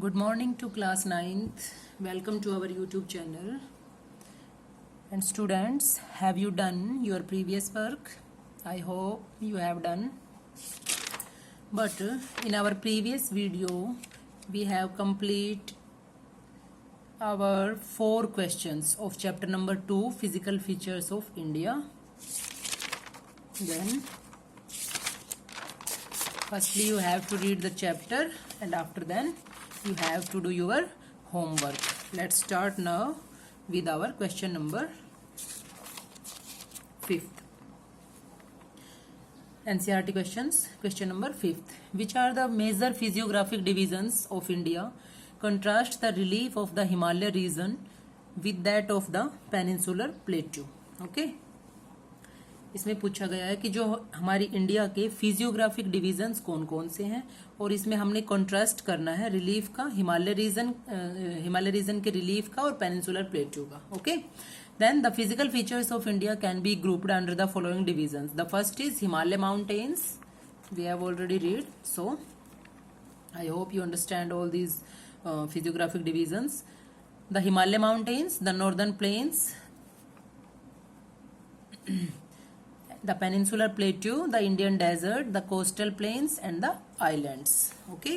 Good morning to class 9th. Welcome to our YouTube channel. And students, have you done your previous work? I hope you have done. But in our previous video, we have complete our 4 questions of chapter number 2, Physical Features of India. Then, firstly you have to read the chapter, and after then you have to do your homework. Let's start now with our question number 5th. NCERT questions. Question number 5th. Which are the major physiographic divisions of India? Contrast the relief of the Himalaya region with that of the peninsular plateau. Okay. इसमें पूछा गया है कि जो हमारी India के physiographic divisions कौन कौन से हैं, और इसमें हमने कॉन्ट्रास्ट करना है रिलीफ का हिमालय रीजन के रिलीफ का और पेनिनसुलर प्लेट्यू का. Okay. Then the physical features of India can be grouped under the following divisions. The first is Himalaya mountains. We have already read, so I hope you understand all these physiographic divisions. The Himalaya mountains, the northern plains, the peninsular plateau, the Indian desert, the coastal plains and the islands. Okay.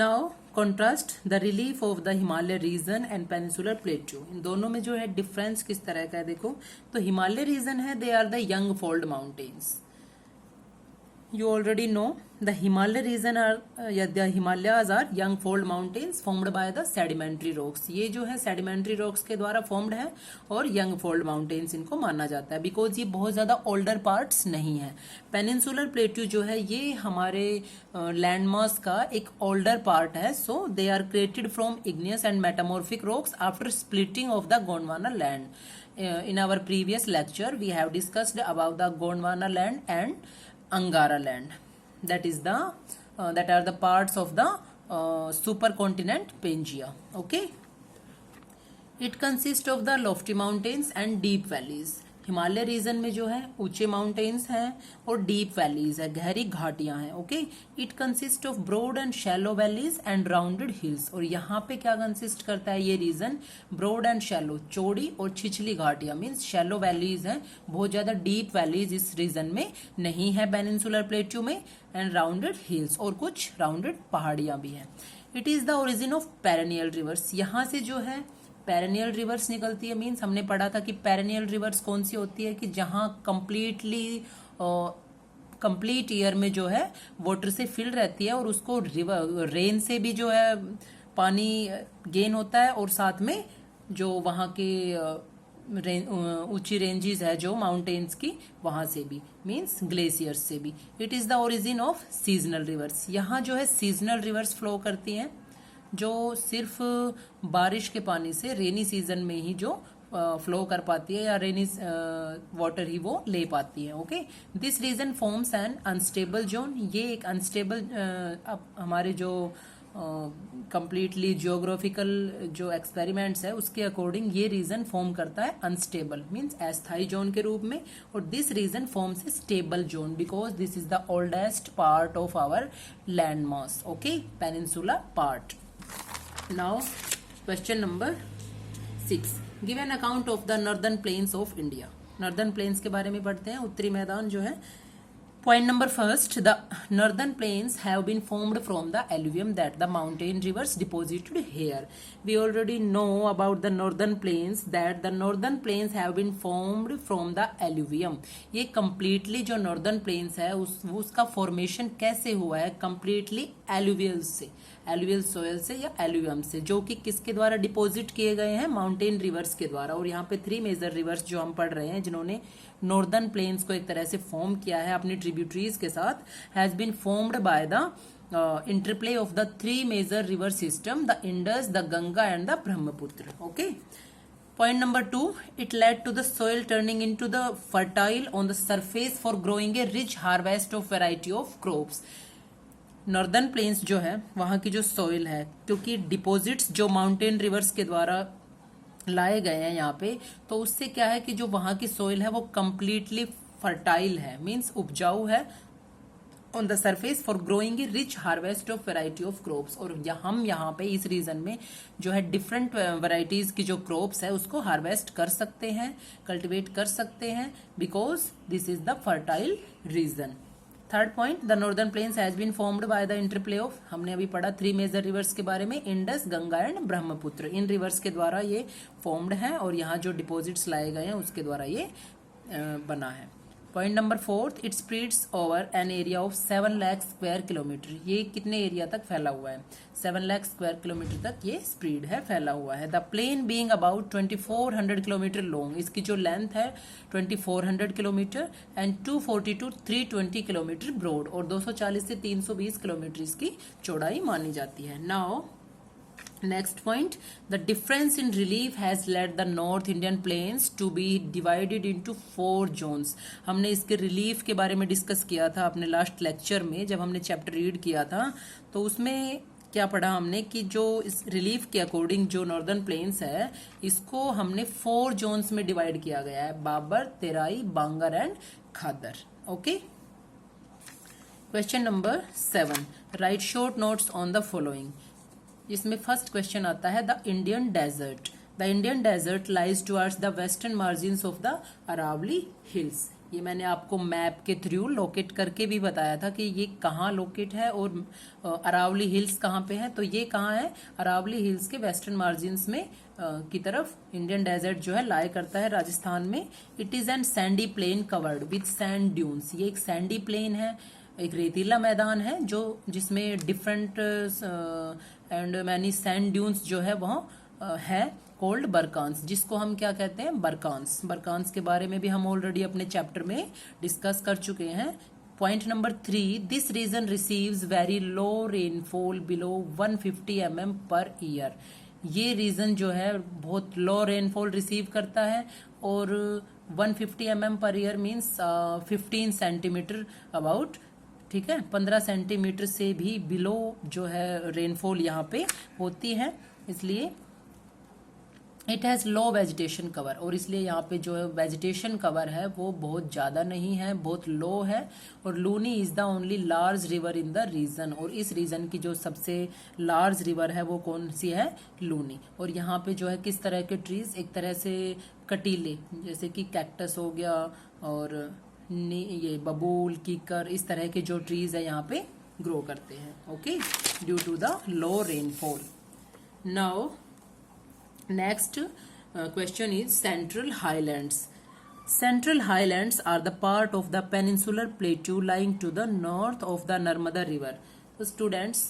Now contrast the relief of the Himalaya region and peninsular plateau. इन दोनों में जो है difference किस तरह का है देखो. तो हिमालय रीजन है, they are the young fold mountains. You already know the Himalaya region the Himalayas are young fold mountains formed by the sedimentary rocks. ये जो है sedimentary rocks के द्वारा formed है और young fold mountains इनको माना जाता है because ये बहुत ज़्यादा older parts नहीं है. Peninsular plateau जो है ये हमारे landmass का एक older part है. So they are created from igneous and metamorphic rocks after splitting of the Gondwana land. In our previous lecture we have discussed about the Gondwana land and Angara land. That is the that are the parts of the supercontinent Pangaea. Okay. It consists of the lofty mountains and deep valleys. Himalaya region में जो है ऊंचे mountains हैं और deep valleys है, गहरी घाटियां हैं. Okay. It consist of broad and shallow valleys and rounded hills. और यहाँ पे क्या कंसिस्ट करता है ये रीजन? ब्रॉड एंड शैलो, चौड़ी और छिछली घाटियां, मीन्स शैलो वैलीज हैं. बहुत ज्यादा डीप वैलीज इस रीजन में नहीं है पेनिनसुलर प्लेट्यू में. एंड राउंडेड हिल्स, और कुछ राउंडेड पहाड़ियां भी हैं. It is the origin of perennial reverse. यहाँ से जो है पेरेनियल रिवर्स निकलती है. मीन्स हमने पढ़ा था कि पेरेनियल रिवर्स कौन सी होती है कि जहां कंप्लीट ईयर में जो है वाटर से फिल रहती है और उसको रेन से भी जो है पानी गेन होता है, और साथ में जो वहां के ऊंची रेंजेस है जो माउंटेन्स की, वहां से भी, मीन्स ग्लेशियर्स से भी. It is the origin of seasonal rivers. यहाँ जो है सीजनल रिवर्स फ्लो करती हैं जो सिर्फ बारिश के पानी से रेनी सीजन में ही जो फ्लो कर पाती है या रेनी वाटर ही वो ले पाती है. Okay. This region forms an unstable zone. ये एक अनस्टेबल हमारे जो कंप्लीटली जियोग्राफिकल जो एक्सपेरिमेंट्स है उसके अकॉर्डिंग ये रीजन फॉर्म करता है अनस्टेबल, मीन्स अस्थाई जोन के रूप में. और this region forms a stable zone because this is the oldest part of our land mass. Okay. Peninsula part. Now question number 6. Give an account of the northern plains of India. Northern plains के बारे में पढ़ते हैं. उत्तरी मैदान जो है. Point number first, the northern plains have been formed from the alluvium that the mountain rivers deposited here. We already know about the northern plains that the northern plains have been formed from the alluvium. ये completely जो northern plains है उसका formation कैसे हुआ है? completely alluvial से, alluvial soil से या alluvium से, जो कि किसके द्वारा डिपोजिट किए गए हैं? माउंटेन रिवर्स के द्वारा. और यहाँ पे 3 मेजर रिवर्स जो हम पढ़ रहे हैं जिन्होंने नॉर्दर्न प्लेन्स को एक तरह से फॉर्म किया है अपनी ट्रिब्यूटरीज के साथ, has been formed by the interplay of the 3 major river system, the Indus, the Ganga and the Brahmaputra. Okay. Point number 2, it led to the soil turning into the fertile on the surface for growing a rich harvest of variety of crops. Northern plains जो है वहां की जो soil है, क्योंकि deposits जो mountain reverse के द्वारा लाए गए हैं यहाँ पे, तो उससे क्या है कि जो वहां की सोइल है वो कंप्लीटली फर्टाइल है, मींस उपजाऊ है. On the surface for growing a rich harvest of variety of crops. और हम यहाँ पे इस रीजन में जो है डिफरेंट वेराइटीज की जो क्रॉप्स है उसको हार्वेस्ट कर सकते हैं, कल्टिवेट कर सकते हैं, because this is the fertile region. Third point, the northern plains has been formed by the interplay of, हमने अभी पढ़ा 3 मेजर रिवर्स के बारे में, इंडस, गंगा एंड ब्रह्मपुत्र। इन रिवर्स के द्वारा ये फॉर्म्ड है और यहाँ जो डिपॉजिट्स लाए गए हैं उसके द्वारा ये बना है। Point number 4, it spreads over an area of 7 lakh square kilometre. ये कितने एरिया तक फैला हुआ है? 7 लाख स्क्वायर किलोमीटर तक ये स्प्रेड है, फैला हुआ है। The plain being about 2400 kilometre long, इसकी जो लेंथ है 2400 kilometre and 240 to 320 kilometre broad, और 240 से 320 किलोमीटर इसकी चौड़ाई मानी जाती है। Now next point, the difference in relief has led the North Indian plains to be divided into 4 zones। हमने इसके रिलीफ के बारे में डिस्कस किया था अपने लास्ट लेक्चर में, जब हमने चैप्टर रीड किया था तो उसमें क्या पढ़ा हमने कि जो इस रिलीफ के अकॉर्डिंग जो नॉर्दर्न प्लेन्स है इसको हमने 4 जोन्स में डिवाइड किया गया है, Bhabar, Terai, Bangar and Khadar. Okay, question number 7, write short notes on the following. इसमें फर्स्ट क्वेश्चन आता है, the Indian desert. The Indian desert lies towards the western margins of the Aravalli hills. ये मैंने आपको मैप के थ्रू लोकेट करके भी बताया था कि ये कहाँ लोकेट है और अरावली हिल्स कहाँ पे है। तो ये कहाँ है? अरावली हिल्स के वेस्टर्न मार्जिन्स में की तरफ इंडियन डेजर्ट जो है लाई करता है, राजस्थान में। It is an sandy plain covered with sand dunes. ये एक सैंडी प्लेन है, एक रेतीला मैदान है जो जिसमें different and many sand dunes जो है वहाँ है, कोल्ड बरकांस, जिसको हम क्या कहते हैं? बरकांस। बरकांस के बारे में भी हम ऑलरेडी अपने चैप्टर में डिस्कस कर चुके हैं। Point number 3, this region receives very low rainfall below 150 mm per year. ये रीजन जो है बहुत लो रेनफॉल रिसीव करता है और 150 mm per year means 15 centimetre about, ठीक है, 15 सेंटीमीटर से भी बिलो जो है रेनफॉल यहाँ पे होती है। इसलिए it has low vegetation cover, और इसलिए यहाँ पे जो वेजिटेशन कवर है वो बहुत ज़्यादा नहीं है, बहुत लो है। और Luni is the only large river in the region, और इस रीजन की जो सबसे लार्ज रिवर है वो कौन सी है? लूनी। और यहाँ पे जो है किस तरह के ट्रीज, एक तरह से कटीले, जैसे कि कैक्टस हो गया और ये बबूल, कीकर, इस तरह के जो ट्रीज है यहाँ पे ग्रो करते हैं। Okay, due to the low rainfall. Now next question is central highlands. Central highlands are the part of the peninsular plateau lying to the north of the Narmada river. So students,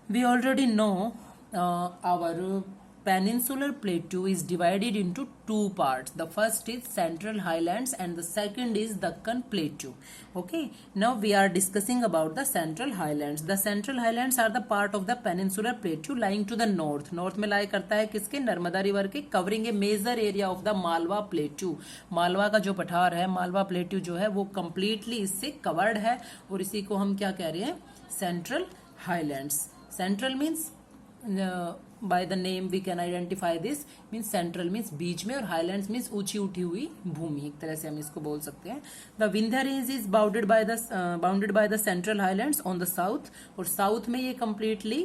we already know our peninsular plateau is divided into 2 parts. The first is Central Highlands and the second is Deccan Plateau. Okay, now we are discussing about the Central Highlands. The Central Highlands are the part of the peninsular plateau lying to the north. North में lie करता है किसके? Narmada river के, covering a major area of the Malwa Plateau. Malwa का जो पठार है, Malwa plateau जो है वो completely इससे covered है, और इसी को हम क्या कह रहे हैं? Central Highlands. Central means by the name we can identify this, means central means बीच में, और highlands means ऊंची उठी हुई भूमि, एक तरह से हम इसको बोल सकते हैं। The Vindhya range is bounded by the central highlands on the south, और south में ये completely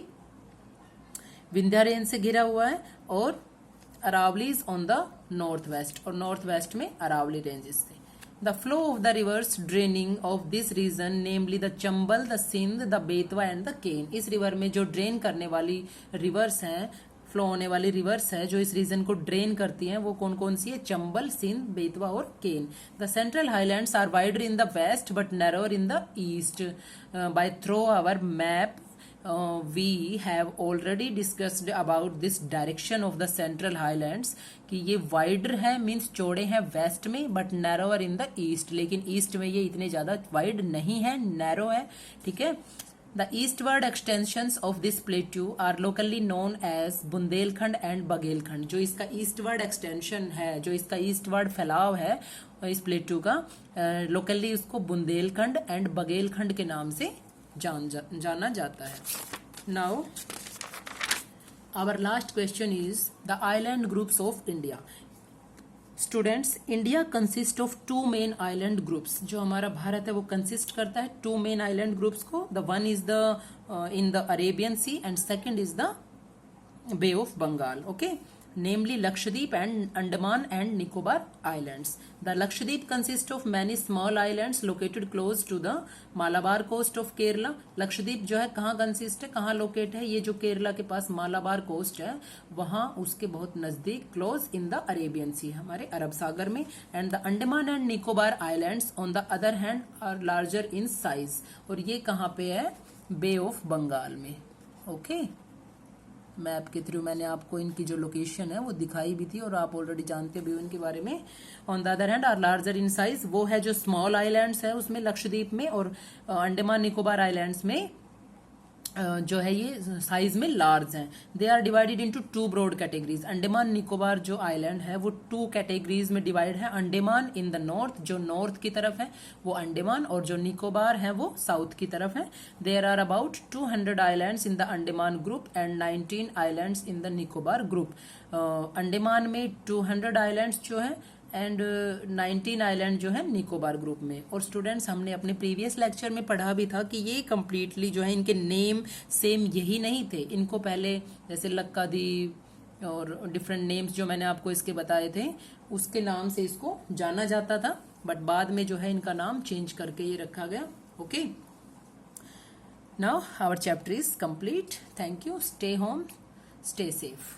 विंध्या रेंज से घिरा हुआ है, और Aravalli is on the north west, और नॉर्थ वेस्ट में अरावली रेंजेस से। The flow of the rivers draining of this region, namely the Chambal, the Sindh, the Betwa and the Ken. इस रिवर में जो ड्रेन करने वाली रिवर्स हैं, फ्लो होने वाली रिवर्स है जो इस रीजन को ड्रेन करती हैं, वो कौन कौन सी है? चंबल, सिंध, बेतवा और Ken. The central highlands are wider in the west but narrower in the east. By through our map we have already discussed about this direction of the central highlands कि ये wider है, मीन्स चौड़े हैं वेस्ट में, but narrower in the east, लेकिन east में ये इतने ज्यादा वाइड नहीं है, नैरो है, ठीक है। The eastward extensions of this plateau are locally known as Bundelkhand and Baghelkhand. जो इसका ईस्टवर्ड एक्सटेंशन है, जो इसका ईस्टवर्ड फैलाव है इस प्लेटू का, लोकली उसको बुंदेलखंड एंड बघेलखंड के नाम से जाना जाता है। Now our last question is the island groups of India. Students, India consist of two main island groups. जो हमारा भारत है वो कंसिस्ट करता है टू मेन आइलैंड ग्रुप्स को। The one is the in the Arabian sea and second is the Bay of Bengal, okay, namely Lakshadweep and Andaman and Nicobar Islands. The Lakshadweep consists of many small islands located close to the Malabar coast of Kerala. Lakshadweep जो है कहाँ consist है, कहाँ locate है, ये जो केरला के पास Malabar coast है वहाँ उसके बहुत नजदीक, close in the Arabian sea, हमारे अरब सागर में। And the Andaman and Nicobar islands on the other hand are larger in size, और ये कहाँ पे है, बे ऑफ बंगाल में, ओके। मैप के थ्रू मैंने आपको इनकी जो लोकेशन है वो दिखाई भी थी और आप ऑलरेडी जानते भी हो इनके बारे में। On the other hand are larger in size, वो है जो स्मॉल आइलैंड्स है उसमें लक्षद्वीप में, और अंडमान निकोबार आइलैंड्स में जो है ये साइज में लार्ज हैं। They are divided into two broad categories. Andaman Nicobar जो आइलैंड है वो टू कैटेगरीज में डिवाइड है। अंडमान इन द नॉर्थ, जो नॉर्थ की तरफ है वो अंडमान, और जो निकोबार है वो साउथ की तरफ है। There are about 200 islands in the Andaman group and 19 islands in the Nicobar group. Andaman में 200 आइलैंड्स जो है एंड 19 आइलैंड जो है निकोबार ग्रुप में। और स्टूडेंट्स, हमने अपने प्रीवियस लेक्चर में पढ़ा भी था कि ये कम्प्लीटली जो है इनके नेम सेम यही नहीं थे। इनको पहले जैसे लक्काद्वीप और डिफरेंट नेम्स जो मैंने आपको इसके बताए थे उसके नाम से इसको जाना जाता था, बट बाद में जो है इनका नाम चेंज करके ये रखा गया, okay. Now our chapter is complete. Thank you. Stay home, stay safe.